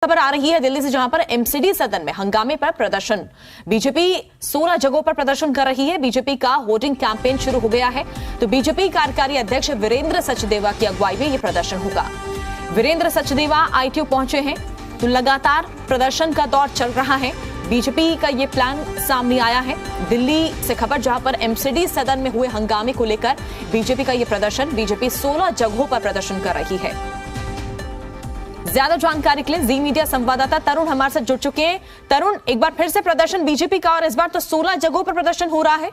खबर आ रही है दिल्ली से, जहां पर एमसीडी सदन में हंगामे पर प्रदर्शन। बीजेपी 16 जगहों पर प्रदर्शन कर रही है। बीजेपी का होर्डिंग कैंपेन शुरू हो गया है। तो बीजेपी कार्यकारी अध्यक्ष वीरेंद्र सचदेवा की अगुवाई में यह प्रदर्शन होगा। वीरेंद्र सचदेवा आईटीओ पहुंचे हैं, तो लगातार प्रदर्शन का दौर चल रहा है। बीजेपी का यह प्लान सामने आया है दिल्ली से खबर, जहां पर एमसीडी सदन में हुए हंगामे को लेकर बीजेपी का यह प्रदर्शन। बीजेपी 16 जगहों पर प्रदर्शन कर रही है। ज्यादा जानकारी के लिए जी मीडिया संवाददाता तरुण हमारे साथ जुड़ चुके हैं। तरुण, एक बार फिर से प्रदर्शन बीजेपी का, और इस बार तो 16 जगहों पर प्रदर्शन हो रहा है।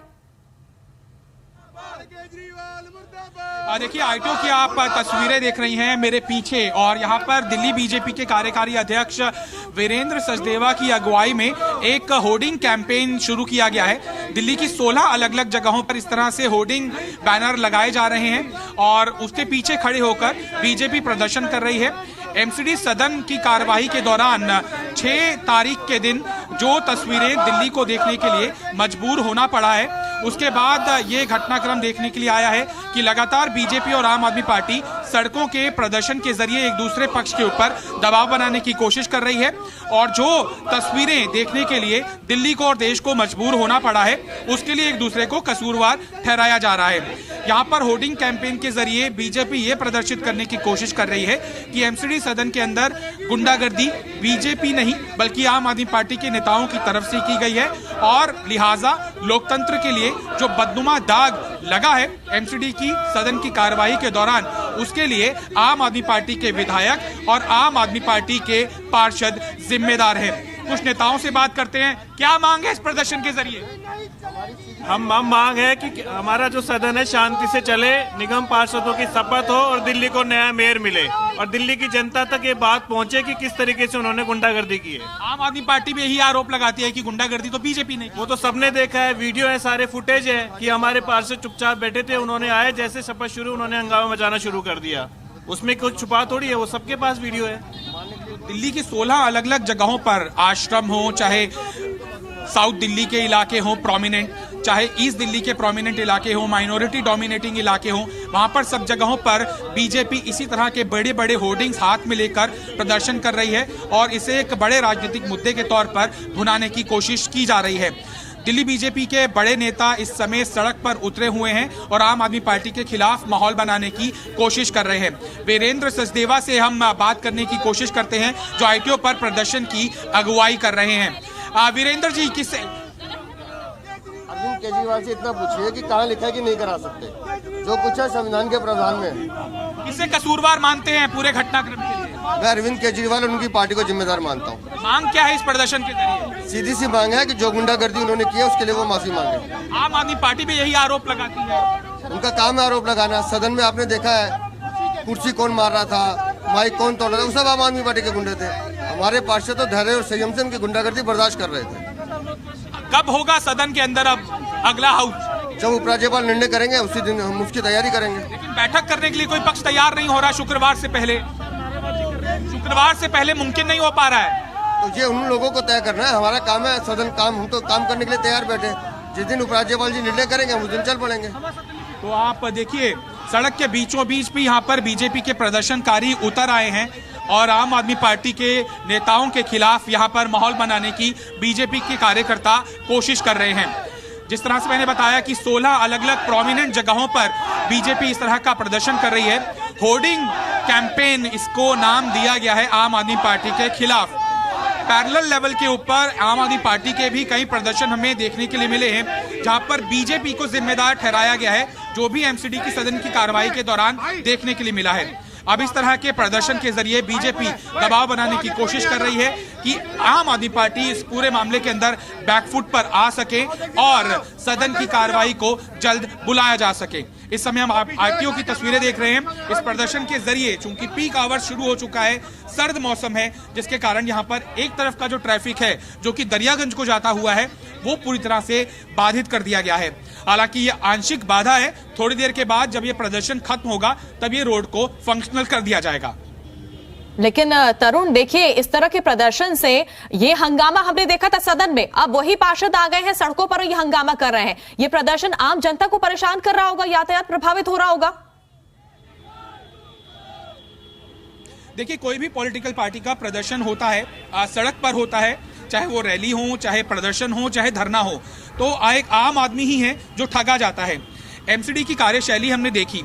देखिए, आईटीओ की आप तस्वीरें देख रही हैं मेरे पीछे, और यहाँ पर दिल्ली बीजेपी के कार्यकारी अध्यक्ष वीरेंद्र सचदेवा की अगुवाई में एक होर्डिंग कैंपेन शुरू किया गया है। दिल्ली की 16 अलग अलग जगहों पर इस तरह से होर्डिंग बैनर लगाए जा रहे हैं, और उसके पीछे खड़े होकर बीजेपी प्रदर्शन कर रही है। एमसीडी सदन की कार्यवाही के दौरान 6 तारीख के दिन जो तस्वीरें दिल्ली को देखने के लिए मजबूर होना पड़ा है, उसके बाद ये घटनाक्रम देखने के लिए आया है कि लगातार बीजेपी और आम आदमी पार्टी सड़कों के प्रदर्शन के जरिए एक दूसरे पक्ष के ऊपर दबाव बनाने की कोशिश कर रही है, और जो तस्वीरें देखने के लिए दिल्ली को और देश को मजबूर होना पड़ा है, उसके लिए एक दूसरे को कसूरवार ठहराया जा रहा है। यहाँ पर होर्डिंग कैंपेन के जरिए बीजेपी ये प्रदर्शित करने की कोशिश कर रही है कि एमसीडी सदन के अंदर गुंडागर्दी बीजेपी नहीं बल्कि आम आदमी पार्टी के नेताओं की तरफ से की गई है, और लिहाजा लोकतंत्र के लिए जो बदनुमा दाग लगा है एमसीडी की सदन की कार्यवाही के दौरान, उसके लिए आम आदमी पार्टी के विधायक और आम आदमी पार्टी के पार्षद जिम्मेदार हैं। कुछ नेताओं से बात करते हैं, क्या मांग है इस प्रदर्शन के जरिए? हम मांग है कि हमारा जो सदन है शांति से चले, निगम पार्षदों की शपथ हो और दिल्ली को नया मेयर मिले, और दिल्ली की जनता तक ये बात पहुंचे कि किस तरीके से उन्होंने गुंडागर्दी की है। आम आदमी पार्टी भी यही आरोप लगाती है कि गुंडागर्दी तो बीजेपी ने, वो तो सबने देखा है, वीडियो है, सारे फुटेज है कि हमारे पार्षद चुपचाप बैठे थे, उन्होंने आए जैसे शपथ शुरू उन्होंने हंगामा मचाना शुरू कर दिया। उसमें कुछ छुपा थोड़ी है, वो सबके पास वीडियो है। दिल्ली की 16 अलग अलग जगहों पर आश्रम हो, चाहे साउथ दिल्ली के इलाके हो प्रोमिनेंट, चाहे ईस्ट दिल्ली के प्रोमिनेंट इलाके हो, माइनॉरिटी डोमिनेटिंग इलाके हो, वहां पर सब जगहों पर बीजेपी इसी तरह के बड़े बड़े होर्डिंग्स हाथ में लेकर प्रदर्शन कर रही है, और इसे एक बड़े राजनीतिक मुद्दे के तौर पर भुनाने की कोशिश की जा रही है। दिल्ली बीजेपी के बड़े नेता इस समय सड़क पर उतरे हुए हैं और आम आदमी पार्टी के खिलाफ माहौल बनाने की कोशिश कर रहे हैं। वीरेंद्र सचदेवा से हम बात करने की कोशिश करते हैं, जो आईटीओ पर प्रदर्शन की अगुवाई कर रहे हैं। वीरेंद्र जी, किससे? अरविंद केजरीवाल से इतना पूछिए कि कहाँ लिखा है कि नहीं करा सकते, जो कुछ है संविधान के प्रावधान में। किसे कसूरवार मानते हैं पूरे घटनाक्रम के लिए? मैं अरविंद केजरीवाल और उनकी पार्टी को जिम्मेदार मानता हूँ। मांग क्या है इस प्रदर्शन के जरिए? सीधी सी मांग है कि जो गुंडागर्दी उन्होंने की है उसके लिए वो माफी मांगे। आम आदमी पार्टी भी यही आरोप लगाती है। उनका काम है आरोप लगाना। सदन में आपने देखा है कुर्सी कौन मार रहा था, माइक कौन तोड़ रहा था, वो सब आम आदमी पार्टी के गुंडे थे। हमारे पार्षद तो धैर्य और संयम से उनकी गुंडागर्दी बर्दाश्त कर रहे थे। कब होगा सदन के अंदर अब अगला हाउस? जब उपराज्यपाल निर्णय करेंगे उसी दिन हम उसकी तैयारी करेंगे। लेकिन बैठक करने के लिए कोई पक्ष तैयार नहीं हो रहा। शुक्रवार से पहले मुमकिन नहीं हो पा रहा है। तो ये उन लोगों को तय करना है, हमारा काम है सदन काम, हम तो काम करने के लिए तैयार बैठे। जिस दिन उपराज्यपाल जी निर्णय करेंगे हम उस दिन चल पड़ेंगे। तो आप देखिए, सड़क के बीचों बीच भी यहाँ पर बीजेपी के प्रदर्शनकारी उतर आए हैं, और आम आदमी पार्टी के नेताओं के खिलाफ यहाँ पर माहौल बनाने की बीजेपी के कार्यकर्ता कोशिश कर रहे हैं। जिस तरह से मैंने बताया कि 16 अलग अलग प्रोमिनेंट जगहों पर बीजेपी इस तरह का प्रदर्शन कर रही है। होर्डिंग कैंपेन इसको नाम दिया गया है आम आदमी पार्टी के खिलाफ। पैरेलल लेवल के ऊपर आम आदमी पार्टी के भी कई प्रदर्शन हमें देखने के लिए मिले हैं, जहां पर बीजेपी को जिम्मेदार ठहराया गया है, जो भी एमसीडी की सदन की कार्रवाई के दौरान देखने के लिए मिला है। अब इस तरह के प्रदर्शन के जरिए बीजेपी दबाव बनाने की कोशिश कर रही है कि आम आदमी पार्टी इस पूरे मामले के अंदर बैकफुट पर आ सके और सदन की कार्रवाई को जल्द बुलाया जा सके। इस समय हम आईटीओ की तस्वीरें देख रहे हैं। इस प्रदर्शन के जरिए चूंकि पीक आवर शुरू हो चुका है, सर्द मौसम है, जिसके कारण यहाँ पर एक तरफ का जो ट्रैफिक है जो कि दरियागंज को जाता हुआ है, वो पूरी तरह से बाधित कर दिया गया है। हालांकि ये आंशिक बाधा है, थोड़ी देर के बाद जब ये प्रदर्शन खत्म होगा तब ये रोड को फंक्शनल कर दिया जाएगा। लेकिन तरुण, देखिए, इस तरह के प्रदर्शन से ये हंगामा हमने देखा था सदन में, अब वही पार्षद आ गए हैं सड़कों पर और ये हंगामा कर रहे हैं। ये प्रदर्शन आम जनता को परेशान कर रहा होगा, यातायात प्रभावित हो रहा होगा। देखिए, कोई भी पॉलिटिकल पार्टी का प्रदर्शन होता है, सड़क पर होता है, चाहे वो रैली हो, चाहे प्रदर्शन हो, चाहे धरना हो, तो एक आम आदमी ही है जो ठगा जाता है। एमसीडी की कार्यशैली हमने देखी,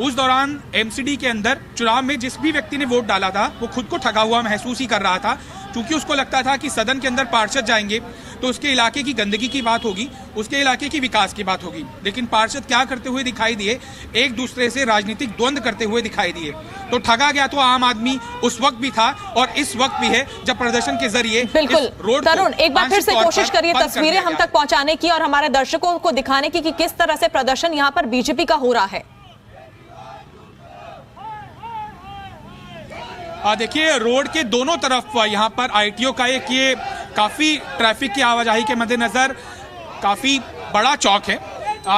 उस दौरान एमसीडी के अंदर चुनाव में जिस भी व्यक्ति ने वोट डाला था वो खुद को ठगा हुआ महसूस ही कर रहा था, क्योंकि उसको लगता था कि सदन के अंदर पार्षद जाएंगे तो उसके इलाके की गंदगी की बात होगी, उसके इलाके की विकास की बात होगी। लेकिन पार्षद क्या करते हुए दिखाई दिए? एक दूसरे से राजनीतिक द्वंद्व करते हुए दिखाई दिए। तो ठगा गया तो आम आदमी उस वक्त भी था और इस वक्त भी है, जब प्रदर्शन के जरिए बिल्कुल। तरुण, एक बार फिर से कोशिश करिए तस्वीरें हम तक पहुंचाने की और हमारे दर्शकों को दिखाने की कि किस तरह से प्रदर्शन यहाँ पर बीजेपी का हो रहा है। देखिए, रोड के दोनों तरफ यहाँ पर आईटीओ का एक ये काफी ट्रैफिक की आवाजाही के मद्देनजर काफी बड़ा चौक है।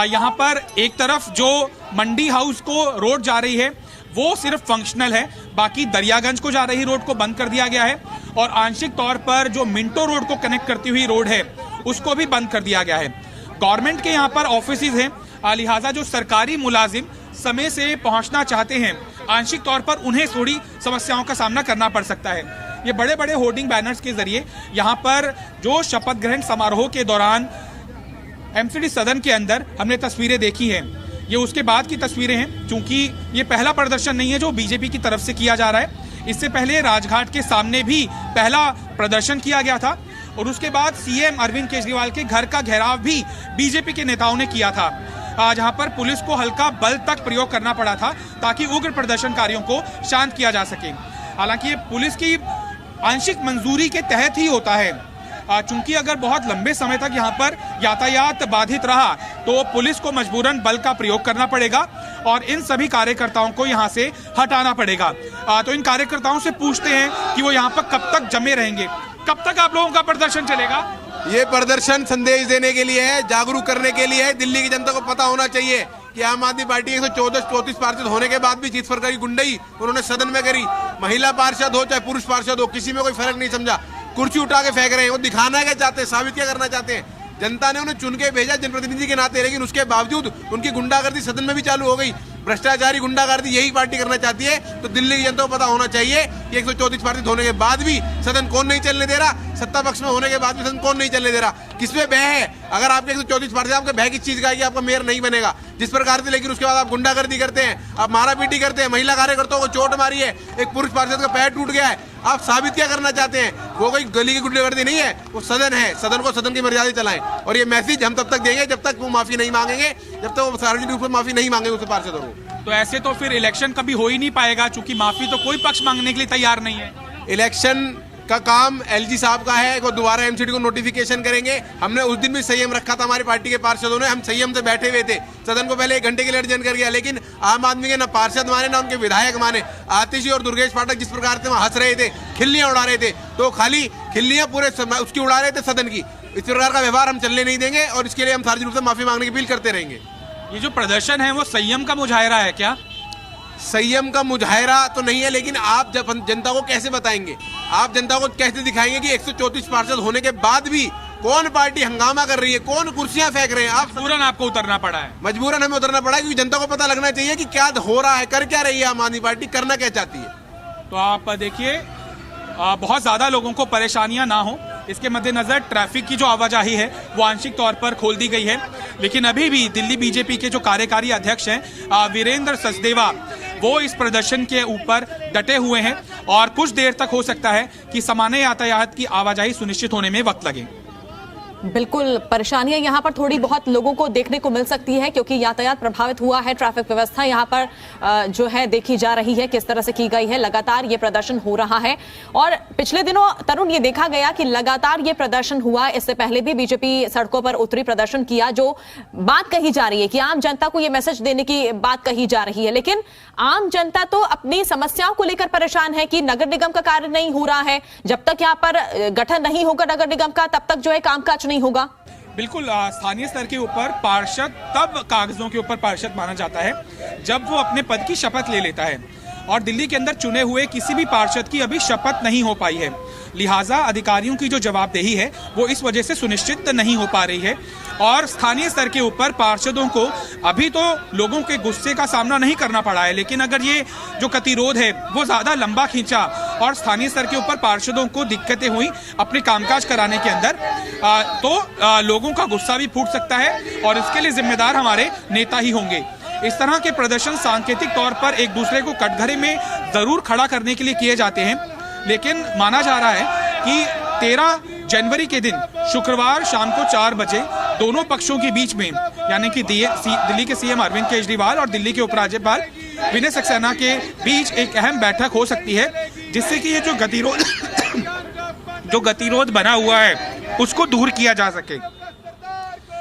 यहाँ पर एक तरफ जो मंडी हाउस को रोड जा रही है वो सिर्फ फंक्शनल है, बाकी दरियागंज को जा रही रोड को बंद कर दिया गया है और आंशिक तौर पर जो मिंटो रोड को कनेक्ट करती हुई रोड है उसको भी बंद कर दिया गया है। गवर्नमेंट के यहाँ पर ऑफिसेज हैं, लिहाजा जो सरकारी मुलाजिम समय से पहुंचना चाहते हैं, आंशिक तौर पर उन्हें थोड़ी समस्याओं का सामना करना पड़ सकता है। ये बड़े बड़े होर्डिंग बैनर्स के जरिए यहाँ पर जो शपथ ग्रहण समारोह के दौरान एमसीडी सदन के अंदर हमने तस्वीरें देखी हैं, ये उसके बाद की तस्वीरें हैं, क्योंकि ये पहला प्रदर्शन नहीं है जो बीजेपी की तरफ से किया जा रहा है। इससे पहले राजघाट के सामने भी पहला प्रदर्शन किया गया था और उसके बाद सीएम अरविंद केजरीवाल के घर का घेराव भी बीजेपी के नेताओं ने किया था, जहां पर पुलिस को हल्का बल तक प्रयोग करना पड़ा था ताकि उग्र प्रदर्शनकारियों को शांत किया जा सके। हालांकि ये पुलिस की आंशिक मंजूरी के तहत ही होता है, चूंकि अगर बहुत लंबे समय तक यहाँ पर यातायात बाधित रहा तो पुलिस को मजबूरन बल का प्रयोग करना पड़ेगा और इन सभी कार्यकर्ताओं को यहाँ से हटाना पड़ेगा। तो इन कार्यकर्ताओं से पूछते हैं कि वो यहाँ पर कब तक जमे रहेंगे, कब तक आप लोगों का प्रदर्शन चलेगा? ये प्रदर्शन संदेश देने के लिए है, जागरूक करने के लिए है। दिल्ली की जनता को पता होना चाहिए कि आम आदमी पार्टी 134 पार्षद होने के बाद भी जिस प्रकार की गुंडई उन्होंने सदन में करी, महिला पार्षद हो चाहे पुरुष पार्षद हो, किसी में कोई फर्क नहीं समझा, कुर्सी उठा के फेंक रहे हैं। वो दिखाना क्या चाहते हैं, साबित क्या करना चाहते हैं? जनता ने उन्हें चुन के भेजा जनप्रतिनिधि के नाते, लेकिन उसके बावजूद उनकी गुंडागर्दी सदन में भी चालू हो गई। भ्रष्टाचारी गुंडागर्दी यही पार्टी करना चाहती है। तो दिल्ली की जनता को पता होना चाहिए कि 134 पार्षद होने के बाद भी सदन कौन नहीं चलने दे रहा, सत्ता पक्ष में होने के बाद भी सदन कौन नहीं चलने दे रहा, किसमें भय है? अगर आपके 134 पार्षद, आपके भय किस चीज का है कि आपका मेयर नहीं बनेगा जिस प्रकार से, लेकिन उसके बाद आप गुंडागर्दी करते हैं, आप मारापीटी करते हैं, महिला कार्यकर्ताओं को चोट मारी है, एक पुरुष पार्षद का पैर टूट गया है। आप साबित क्या करना चाहते हैं? वो कोई गली की गुंडागर्दी नहीं है, वो सदन है, सदन को सदन की मर्यादा चलाएं। और ये मैसेज हम तब तक देंगे जब तक वो माफी नहीं मांगेंगे, जब तक वो सार्वजनिक रूप से माफी नहीं मांगेंगे उससे पार्षदों को। तो ऐसे तो फिर इलेक्शन कभी हो ही नहीं पाएगा, क्योंकि माफी तो कोई पक्ष मांगने के लिए तैयार नहीं है। इलेक्शन का काम एलजी साहब का है, वो दोबारा एमसीडी को नोटिफिकेशन करेंगे। हमने उस दिन भी संयम रखा था, हमारी पार्टी के पार्षदों ने, हम संयम से बैठे हुए थे। सदन को पहले 1 घंटे के लिए एडजर्न कर गया, लेकिन आम आदमी के ना पार्षद माने ना उनके विधायक माने। आतिशी और दुर्गेश पाठक जिस प्रकार से वहां हंस रहे थे, खिल्लियां उड़ा रहे थे, तो खाली खिल्लियां पूरे उसकी उड़ा रहे थे सदन की। इस प्रकार का व्यवहार हम चलने नहीं देंगे और इसके लिए हम सार्वजनिक रूप से माफी मांगने की अपील करते रहेंगे। ये जो प्रदर्शन है वो संयम का मुजाहिरा है क्या? संयम का मुजाहिरा तो नहीं है, लेकिन आप जनता को कैसे बताएंगे, आप जनता को कैसे दिखाएंगे कि 134 पार्षद होने के बाद भी कौन पार्टी हंगामा कर रही है, कौन कुर्सियां फेंक रहे हैं? आप मजबूरन आपको उतरना पड़ा है। मजबूरन हमें उतरना पड़ा है, क्योंकि जनता को पता लगना चाहिए कि क्या हो रहा है, कर क्या रही है आम आदमी पार्टी, करना क्या चाहती है। तो आप देखिए, बहुत ज्यादा लोगों को परेशानियां ना हो, इसके मद्देनजर ट्रैफिक की जो आवाजाही है वो आंशिक तौर पर खोल दी गई है। लेकिन अभी भी दिल्ली बीजेपी के जो कार्यकारी अध्यक्ष हैं वीरेंद्र सचदेवा, वो इस प्रदर्शन के ऊपर डटे हुए हैं और कुछ देर तक हो सकता है कि सामान्य यातायात की आवाजाही सुनिश्चित होने में वक्त लगे। बिल्कुल, परेशानियां यहाँ पर थोड़ी बहुत लोगों को देखने को मिल सकती है, क्योंकि यातायात प्रभावित हुआ है। ट्रैफिक व्यवस्था यहाँ पर जो है देखी जा रही है किस तरह से की गई है। लगातार ये प्रदर्शन हो रहा है और पिछले दिनों तरुण ये देखा गया कि लगातार ये प्रदर्शन हुआ। इससे पहले भी बीजेपी सड़कों पर उतरी, प्रदर्शन किया। जो बात कही जा रही है कि आम जनता को ये मैसेज देने की बात कही जा रही है, लेकिन आम जनता तो अपनी समस्याओं को लेकर परेशान है कि नगर निगम का कार्य नहीं हो रहा है। जब तक यहाँ पर गठन नहीं होगा नगर निगम का, तब तक जो है कामकाज नहीं होगा। बिल्कुल, स्थानीय स्तर के ऊपर पार्षद तब कागजों के ऊपर पार्षद माना जाता है जब वो अपने पद की शपथ ले लेता है, और दिल्ली के अंदर चुने हुए किसी भी पार्षद की अभी शपथ नहीं हो पाई है। लिहाजा अधिकारियों की जो जवाबदेही है वो इस वजह से सुनिश्चित नहीं हो पा रही है और स्थानीय स्तर के ऊपर पार्षदों को अभी तो लोगों के गुस्से का सामना नहीं करना पड़ा है, लेकिन अगर ये जो गतिरोध है वो ज्यादा लंबा खींचा और स्थानीय स्तर के ऊपर पार्षदों को दिक्कतें हुई अपने कामकाज कराने के अंदर, तो लोगों का गुस्सा भी फूट सकता है और इसके लिए जिम्मेदार हमारे नेता ही होंगे। इस तरह के प्रदर्शन सांकेतिक तौर पर एक दूसरे को कटघरे में जरूर खड़ा करने के लिए किए जाते हैं, लेकिन माना जा रहा है कि 13 जनवरी के दिन शुक्रवार शाम को 4 बजे दोनों पक्षों के बीच में, यानी कि दिल्ली के सीएम अरविंद केजरीवाल और दिल्ली के उपराज्यपाल विनय सक्सेना के बीच एक अहम बैठक हो सकती है, जिससे कि ये जो गतिरोध बना हुआ है उसको दूर किया जा सके।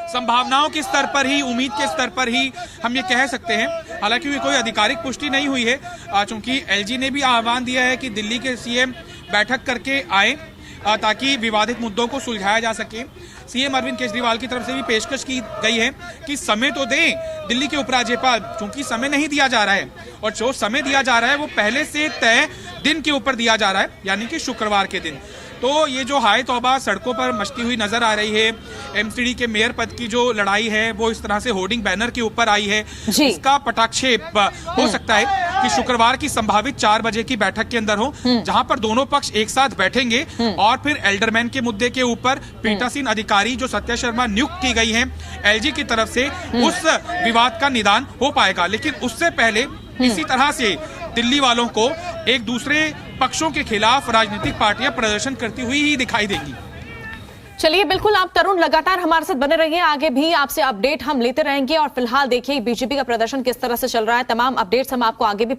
संभावनाओं के स्तर पर ही, उम्मीद के स्तर पर ही हम ये कह सकते हैं, हालांकि कोई आधिकारिक पुष्टि नहीं हुई है, चूंकि एलजी ने भी आह्वान दिया है कि दिल्ली के सीएम बैठक करके आए ताकि विवादित मुद्दों को सुलझाया जा सके। सीएम अरविंद केजरीवाल की तरफ से भी पेशकश की गई है कि समय तो दें दिल्ली के उपराज्यपाल, चूंकि समय नहीं दिया जा रहा है और जो समय दिया जा रहा है वो पहले से तय दिन के ऊपर दिया जा रहा है, यानी कि शुक्रवार के दिन। तो ये जो हाय तौबा सड़कों पर मचती हुई नजर आ रही है, एमसीडी के मेयर पद की जो लड़ाई है वो इस तरह से होर्डिंग बैनर के ऊपर आई है, इसका पटाक्षेप हो सकता है कि शुक्रवार की संभावित 4 बजे की बैठक के अंदर हो, जहां पर दोनों पक्ष एक साथ बैठेंगे और फिर एल्डरमैन के मुद्दे के ऊपर पीठासीन अधिकारी जो सत्या शर्मा नियुक्त की गई हैं एलजी की तरफ से, उस विवाद का निदान हो पाएगा। लेकिन उससे पहले इसी तरह से दिल्ली वालों को एक दूसरे पक्षों के खिलाफ राजनीतिक पार्टियां प्रदर्शन करती हुई ही दिखाई देंगी। चलिए, बिल्कुल आप तरुण लगातार हमारे साथ बने रहिए, आगे भी आपसे अपडेट हम लेते रहेंगे और फिलहाल देखिए बीजेपी का प्रदर्शन किस तरह से चल रहा है, तमाम अपडेट्स हम आपको आगे भी